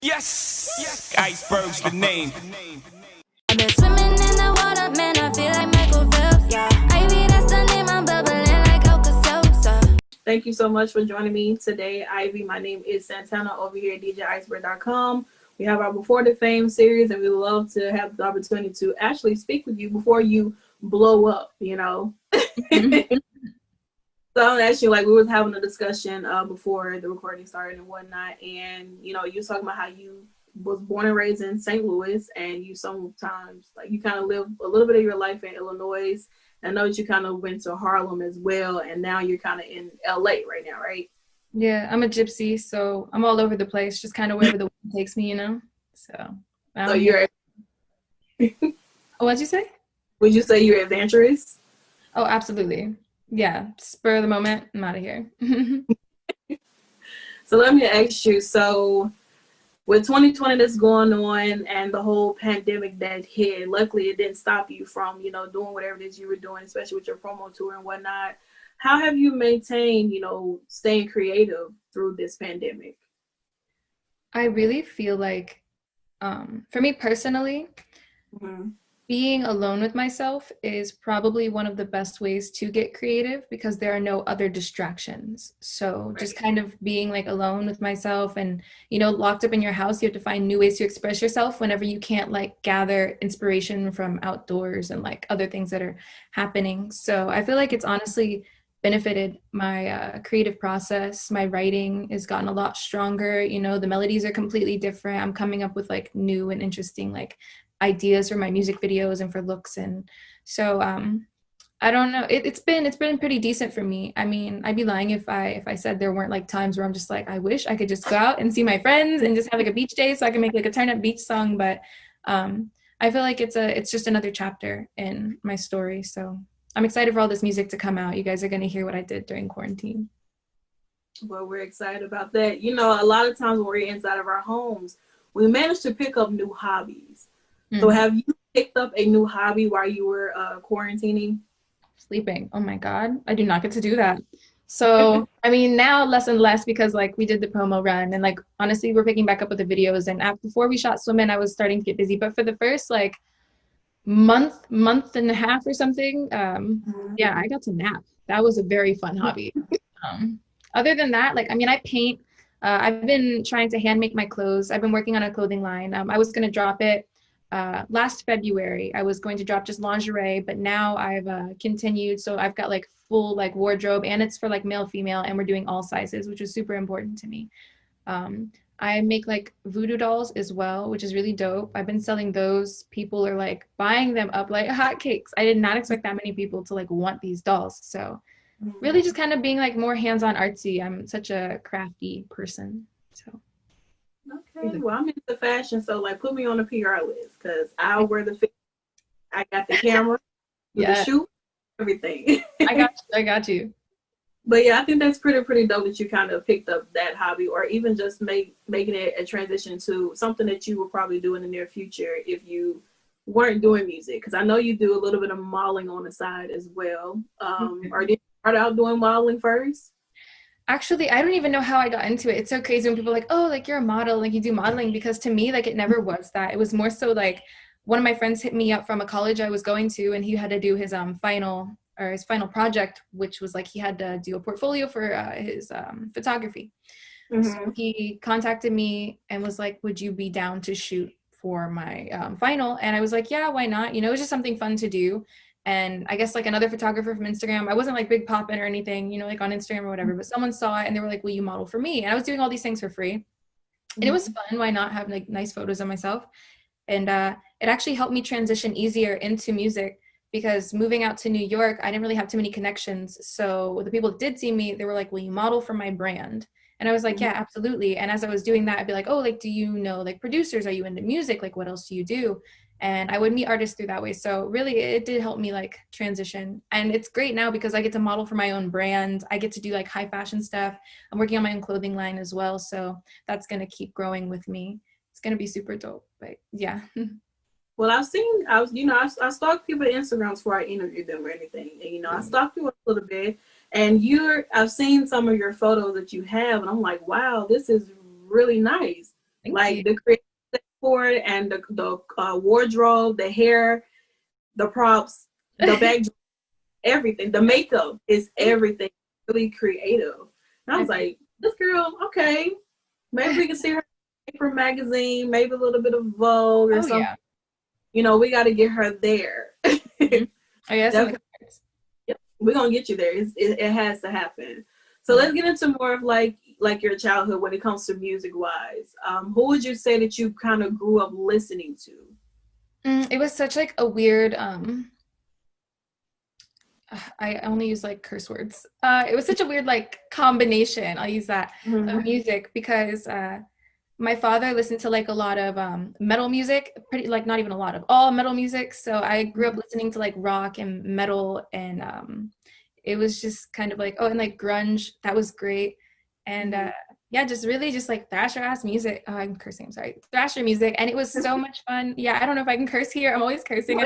Yes, yes. Iceberg's the name. I've been swimming in the water, man, I feel like Michael Phelps, yeah. Ivy, that's the name, I'm bubbling like Alka-Seltzer. Thank you so much for joining me today, Ivy. My name is Santana over here at DJIceBergCom. We have our Before the Fame series, and we love to have the opportunity to actually speak with you before you blow up, you know? So I'm actually, like, we was having a discussion before the recording started and whatnot, and, you know, you was talking about how you was born and raised in St. Louis, and you sometimes, like, you kind of live a little bit of your life in Illinois. I know that you kind of went to Harlem as well, and now you're kind of in LA right now, right? Yeah, I'm a gypsy, so I'm all over the place, just kind of wherever the wind takes me, you know? So you're... What'd you say? Would you say you're adventurous? Oh, absolutely. Yeah, spur of the moment, I'm out of here. So let me ask you, so with 2020 that's going on and the whole pandemic that hit, luckily it didn't stop you from, you know, doing whatever it is you were doing, especially with your promo tour and whatnot. How have you maintained, you know, staying creative through this pandemic? I really feel like, for me personally, being alone with myself is probably one of the best ways to get creative because there are no other distractions. So just kind of being like alone with myself and, you know, locked up in your house, you have to find new ways to express yourself whenever you can't like gather inspiration from outdoors and like other things that are happening. So I feel like it's honestly benefited my creative process. My writing has gotten a lot stronger. You know, the melodies are completely different. I'm coming up with like new and interesting like ideas for my music videos and for looks, and so I don't know, it's been pretty decent for me. I mean, I'd be lying if I said there weren't like times where I'm just like, I wish I could just go out and see my friends and just have like a beach day so I can make like a turn up beach song, but I feel like it's just another chapter in my story. So I'm excited for all this music to come out. You guys are going to hear what I did during quarantine. Well, we're excited about that. You know, a lot of times when we're inside of our homes, we manage to pick up new hobbies. So have you picked up a new hobby while you were quarantining? Sleeping. Oh my God. I do not get to do that. So, I mean, now less and less because like we did the promo run and like, honestly, we're picking back up with the videos. And before we shot Swim In, I was starting to get busy. But for the first like month and a half or something, yeah, I got to nap. That was a very fun hobby. Other than that, like, I mean, I paint. I've been trying to hand make my clothes. I've been working on a clothing line. I was going to drop it last February. I was going to drop just lingerie, but now I've continued. So I've got like full like wardrobe, and it's for like male, female, and we're doing all sizes, which is super important to me. I make like voodoo dolls as well, which is really dope. I've been selling those. People are like buying them up like hotcakes. I did not expect that many people to like want these dolls. So really just kind of being like more hands-on artsy. I'm such a crafty person. So okay, well, I'm into fashion, so like put me on the PR list because I'll wear the fit. I got the camera, the shoot, everything. I got you. But yeah, I think that's pretty dope that you kind of picked up that hobby, or even just making it a transition to something that you will probably do in the near future if you weren't doing music. Because I know you do a little bit of modeling on the side as well. Or did you start out doing modeling first? Actually, I don't even know how I got into it. It's so crazy when people are like, oh, like you're a model, like you do modeling, because to me, like it never was that. It was more so like one of my friends hit me up from a college I was going to, and he had to do his final project, which was like he had to do a portfolio for his photography. So he contacted me and was like, would you be down to shoot for my final? And I was like, yeah, why not? You know, it was just something fun to do. And I guess like another photographer from Instagram, I wasn't like big poppin' or anything, you know, like on Instagram or whatever, but someone saw it and they were like, will you model for me? And I was doing all these things for free. And it was fun. Why not have like nice photos of myself? And it actually helped me transition easier into music because moving out to New York, I didn't really have too many connections. So the people that did see me, they were like, will you model for my brand? And I was like, yeah, absolutely. And as I was doing that, I'd be like, oh, like, do you know like producers? Are you into music? Like, what else do you do? And I would meet artists through that way. So really, it did help me like transition. And it's great now because I get to model for my own brand. I get to do like high fashion stuff. I'm working on my own clothing line as well. So that's going to keep growing with me. It's going to be super dope. But yeah. Well, I stalked people on Instagram before I interviewed them or anything. And, you know, I stalked you a little bit. And I've seen some of your photos that you have. And I'm like, wow, this is really nice. Thank like you. the creative for it and the wardrobe, the hair, the props, the backdrop, everything. The makeup is everything. Really creative. And I was like, this girl, okay, maybe we can see her in IV magazine, maybe a little bit of Vogue or something. Yeah. You know, we got to get her there. Mm-hmm. Oh yeah, we're gonna get you there. It has to happen. So let's get into more of like your childhood when it comes to music wise. Who would you say that you kind of grew up listening to? It was such like a weird I only use like curse words. It was such a weird like combination, I'll use that, of music, because my father listened to like a lot of metal music, pretty like not even a lot of, all metal music. So I grew up listening to like rock and metal, and it was just kind of like, oh, and like grunge, that was great. And yeah, just really just like thrasher ass music. Oh, I'm cursing, I'm sorry. Thrasher music, and it was so much fun. Yeah, I don't know if I can curse here. I'm always cursing.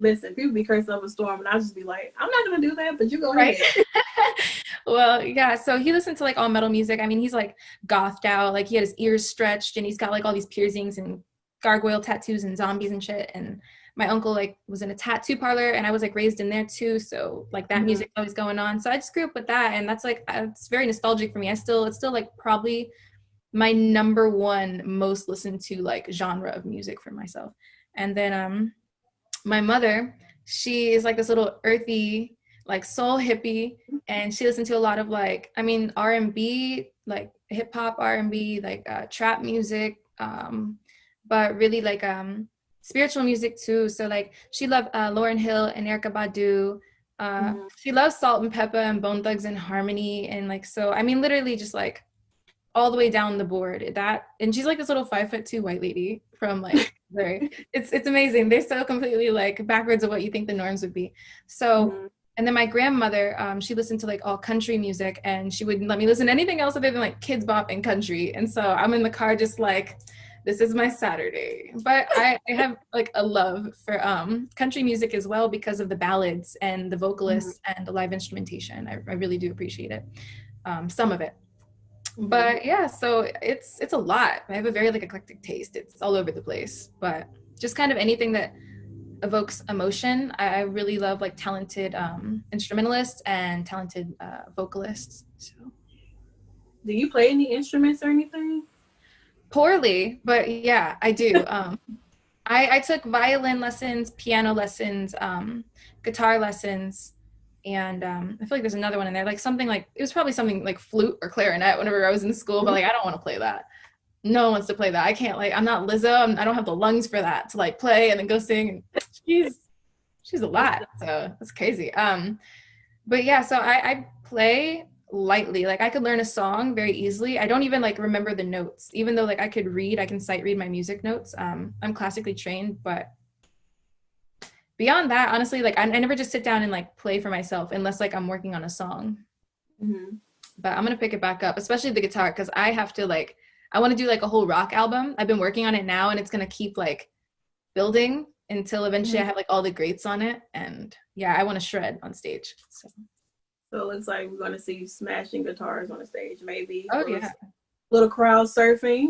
Listen, people be cursing up a storm, and I'll just be like, I'm not gonna do that, but you go ahead. Well, yeah, so he listened to like all metal music. I mean, he's like gothed out, like he had his ears stretched, and he's got like all these piercings and gargoyle tattoos and zombies and shit. And my uncle like was in a tattoo parlor, and I was like raised in there too, so like that music's always going on. So I just grew up with that, and that's like, it's very nostalgic for me. It's still like probably my number one most listened to like genre of music for myself. And then my mother, she is like this little earthy, like soul hippie, and she listened to a lot of like, I mean, R&B, like hip hop R&B, like trap music, but really like spiritual music too. So like she loved Lauryn Hill and Erykah Badu. She loves Salt and Peppa and Bone Thugs and Harmony, and like, so I mean, literally just like all the way down the board. That, and she's like this little 5'2" white lady from like it's amazing. They're so completely like backwards of what you think the norms would be. So and then my grandmother, she listened to like all country music, and she wouldn't let me listen to anything else other than like Kids Bop and country. And so I'm in the car just like, this is my Saturday. But I have like a love for country music as well, because of the ballads and the vocalists and the live instrumentation. I really do appreciate it, some of it. But yeah, so it's a lot. I have a very like eclectic taste. It's all over the place, but just kind of anything that evokes emotion. I really love like talented instrumentalists and talented vocalists. So, do you play any instruments or anything? Poorly, but yeah, I do. I took violin lessons, piano lessons, guitar lessons. And I feel like there's another one in there, like something like, it was probably something like flute or clarinet whenever I was in school, but like, I don't want to play that. No one wants to play that. I can't, like, I'm not Lizzo. I don't have the lungs for that to like play and then go sing. She's a lot, so it's crazy. But yeah, so I play lightly. Like I could learn a song very easily. I don't even like remember the notes, even though like I could read, I can sight read my music notes. I'm classically trained, but beyond that, honestly, like I never just sit down and like play for myself unless like I'm working on a song. But I'm gonna pick it back up, especially the guitar, because I have to like, I want to do like a whole rock album. I've been working on it now, and it's gonna keep like building until eventually I have like all the greats on it. And yeah, I want to shred on stage. So it looks like we're gonna see you smashing guitars on the stage, maybe. Oh yeah, little crowd surfing.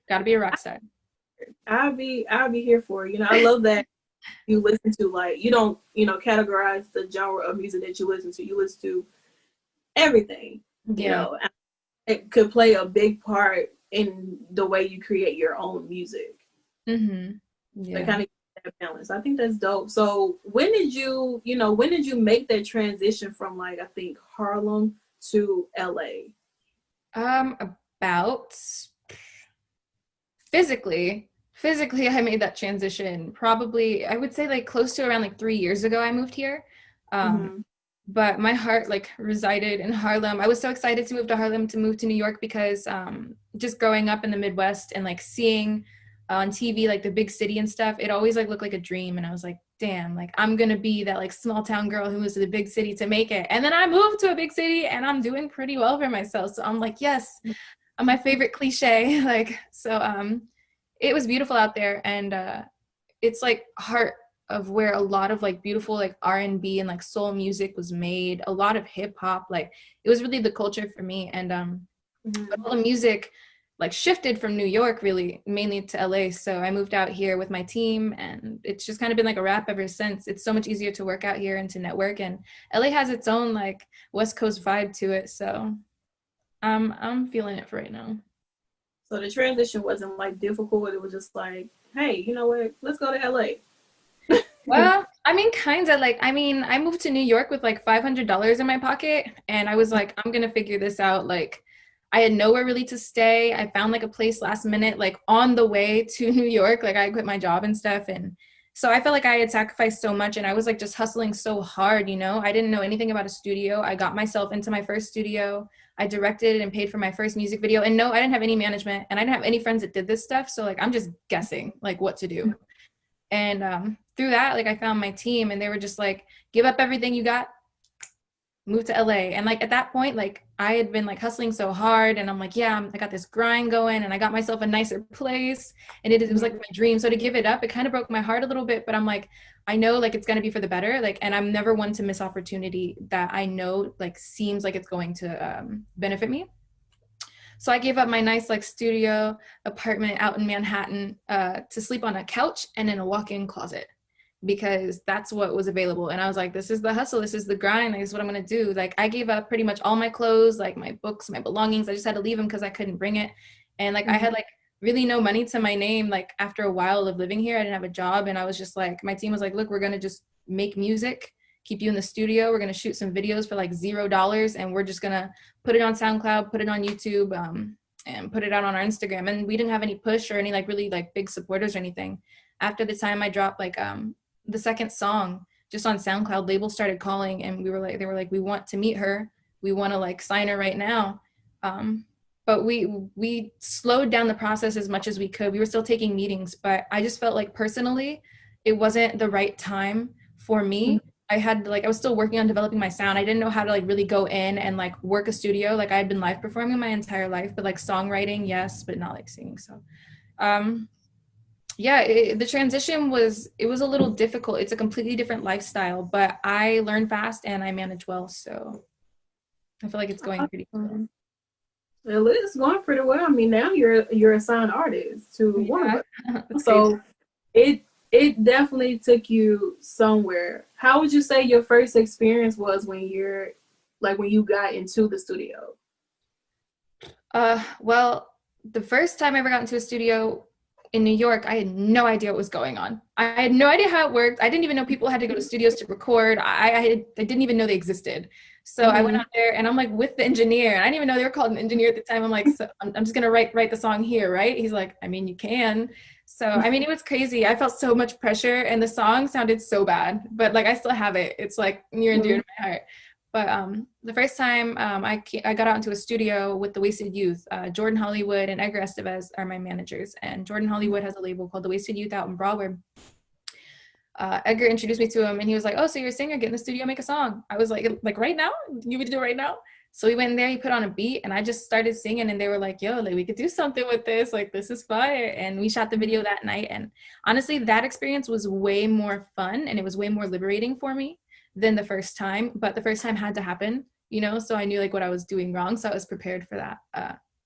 Gotta be a rock star. I'll be here for it. You know, I love that. You listen to like, you don't, categorize the genre of music that you listen to. You listen to everything. You know, it could play a big part in the way you create your own music. Yeah. That kind of that balance. I think that's dope. So when did you make that transition from like, I think Harlem to LA? About physically I made that transition probably, I would say like close to around like 3 years ago I moved here. But my heart like resided in Harlem. I was so excited to move to Harlem, to move to New York, because just growing up in the Midwest and like seeing on TV like the big city and stuff, it always like looked like a dream. And I was like, damn, like I'm gonna be that like small town girl who moves to the big city to make it. And then I moved to a big city and I'm doing pretty well for myself. So I'm like, yes, my favorite cliche. Like, so it was beautiful out there, and it's like heart of where a lot of like beautiful like R&B and like soul music was made, a lot of hip hop. Like it was really the culture for me. And but all the music like shifted from New York really mainly to LA. So I moved out here with my team, and it's just kind of been like a wrap ever since. It's so much easier to work out here and to network, and LA has its own like West Coast vibe to it. So I'm feeling it for right now. So the transition wasn't like difficult. It was just like, hey, you know what? Let's go to LA. Well, I mean, kind of like, I mean, I moved to New York with like $500 in my pocket, and I was like, I'm gonna figure this out. Like, I had nowhere really to stay. I found like a place last minute, like on the way to New York. Like, I quit my job and stuff, and so I felt like I had sacrificed so much, and I was like just hustling so hard, you know? I didn't know anything about a studio. I got myself into my first studio. I directed and paid for my first music video, and no, I didn't have any management, and I didn't have any friends that did this stuff. So like, I'm just guessing like what to do. And through that, like I found my team, and they were just like, give up everything you got, move to LA. And like at that point, like I had been like hustling so hard, and I'm like, yeah, I got this grind going, and I got myself a nicer place, and it was like my dream. So to give it up, it kind of broke my heart a little bit, but I'm like, I know like it's gonna be for the better. Like, and I'm never one to miss opportunity that I know like seems like it's going to benefit me. So I gave up my nice like studio apartment out in Manhattan to sleep on a couch and in a walk-in closet, because that's what was available. And I was like, this is the hustle, this is the grind, like, this is what I'm gonna do. Like I gave up pretty much all my clothes, like my books, my belongings. I just had to leave them because I couldn't bring it. And like I had like really no money to my name. Like after a while of living here, I didn't have a job, and I was just like, my team was like, look, we're gonna just make music, keep you in the studio, we're gonna shoot some videos for like $0, and we're just gonna put it on SoundCloud, put it on YouTube, and put it out on our Instagram. And we didn't have any push or any like really like big supporters or anything. After the time I dropped like the second song just on SoundCloud, labels started calling, and they were like, we want to meet her, we want to like sign her right now. But we slowed down the process as much as we could. We were still taking meetings, but I just felt like personally it wasn't the right time for me. I was still working on developing my sound. I didn't know how to like really go in and like work a studio. Like I had been live performing my entire life, but like songwriting, yes, but not like singing. So, yeah, the transition was a little difficult. It's a completely different lifestyle, but I learned fast and I manage well. So I feel like it's going pretty well. Well, it's going pretty well. I mean, now you're a signed artist to Warner Brothers. So it definitely took you somewhere. How would you say your first experience was when you got into the studio? Well, the first time I ever got into a studio in New York, I had no idea what was going on. I had no idea how it worked. I didn't even know people had to go to studios to record. I didn't even know they existed. So I went out there, and I'm like with the engineer, and I didn't even know they were called an engineer at the time. I'm like, so I'm just gonna write the song here, right? He's like, I mean, you can. So I mean, it was crazy. I felt so much pressure, and the song sounded so bad, but like I still have it. It's like near and dear to my heart. But the first time I got out into a studio with the Wasted Youth, Jordan Hollywood and Edgar Estevez are my managers, and Jordan Hollywood has a label called the Wasted Youth out in Broadway. Edgar introduced me to him, and he was like, oh, so you're a singer, get in the studio, make a song. I was like right now? You would do it right now? So we went in there, he put on a beat, and I just started singing, and they were like, yo, like we could do something with this, like this is fire. And we shot the video that night, and honestly, that experience was way more fun, and it was way more liberating for me than the first time. But the first time had to happen, you know, so I knew like what I was doing wrong, so I was prepared for that.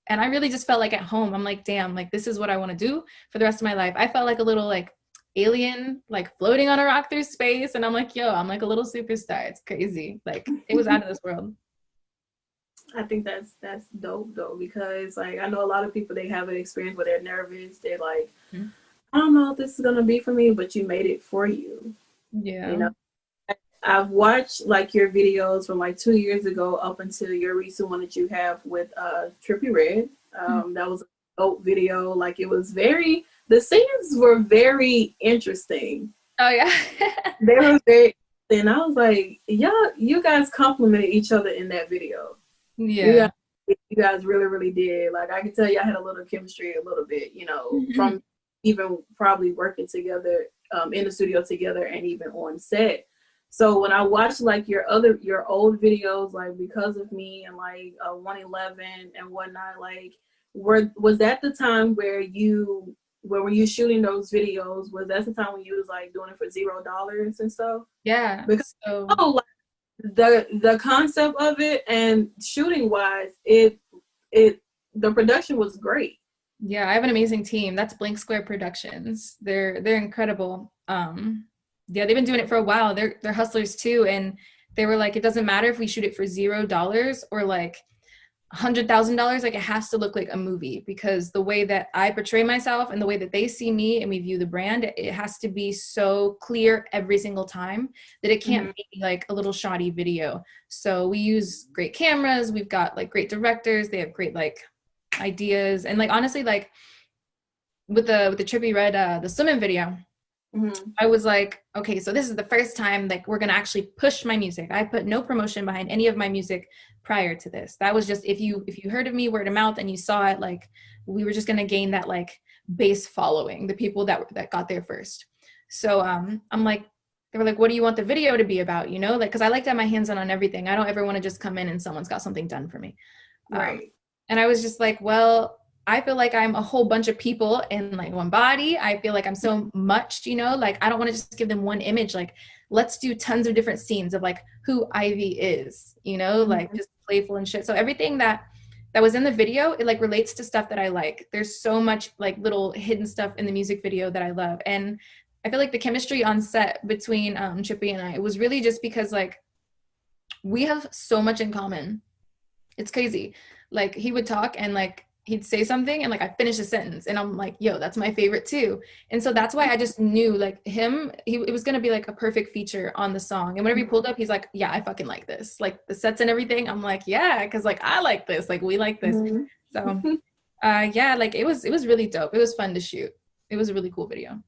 And I really just felt like at home. I'm like, damn, like this is what I want to do for the rest of my life. I felt like a little like alien, like floating on a rock through space, and I'm like, yo, I'm like a little superstar. It's crazy. Like it was out of this world. I think that's dope though, because like I know a lot of people, they have an experience where they're nervous, they're like, I don't know if this is gonna be for me, but you made it for you. Yeah, you know, I've watched like your videos from like 2 years ago up until your recent one that you have with Trippie Redd. That was a dope video. Like it was the scenes were very interesting. Oh yeah. They were very, and I was like, you guys complimented each other in that video. Yeah. You guys really, really did. Like I can tell you I had a little chemistry a little bit, you know, from even probably working together in the studio together and even on set. So when I watched like your old videos, like Because of Me and like 111 and whatnot, like was that the time where when you shooting those videos, was that the time when you was like doing it for $0 and stuff? Yeah. Because like the concept of it and shooting wise, it the production was great. Yeah, I have an amazing team. That's Blank Square Productions. They're incredible. Yeah, they've been doing it for a while. They're hustlers too, and they were like, it doesn't matter if we shoot it for $0 or like $100,000. Like, it has to look like a movie, because the way that I portray myself and the way that they see me and we view the brand, it has to be so clear every single time that it can't be like a little shoddy video. So we use great cameras. We've got like great directors. They have great like ideas. And like, honestly, like with the Trippie Redd, the swimming video, I was like, okay, so this is the first time like we're gonna actually push my music. I put no promotion behind any of my music prior to this. That was just, if you heard of me word of mouth and you saw it, like we were just gonna gain that like base following, the people that got there first. So I'm like, they were like, what do you want the video to be about? You know, like, because I like to have my hands on everything. I don't ever want to just come in and someone's got something done for me. Right. And I was just like, well, I feel like I'm a whole bunch of people in like one body. I feel like I'm so much, you know, like I don't want to just give them one image. Like, let's do tons of different scenes of like who Ivy is, you know, like just playful and shit. So everything that was in the video, it like relates to stuff that I like. There's so much like little hidden stuff in the music video that I love. And I feel like the chemistry on set between Trippie and I was really just because like we have so much in common. It's crazy. Like he would talk and like he'd say something and like I finish a sentence and I'm like, yo, that's my favorite too. And so that's why I just knew like it was gonna be like a perfect feature on the song. And whenever he pulled up, he's like, yeah, I fucking like this. Like the sets and everything. I'm like, yeah, because like I like this. Like we like this. So yeah, like it was really dope. It was fun to shoot. It was a really cool video.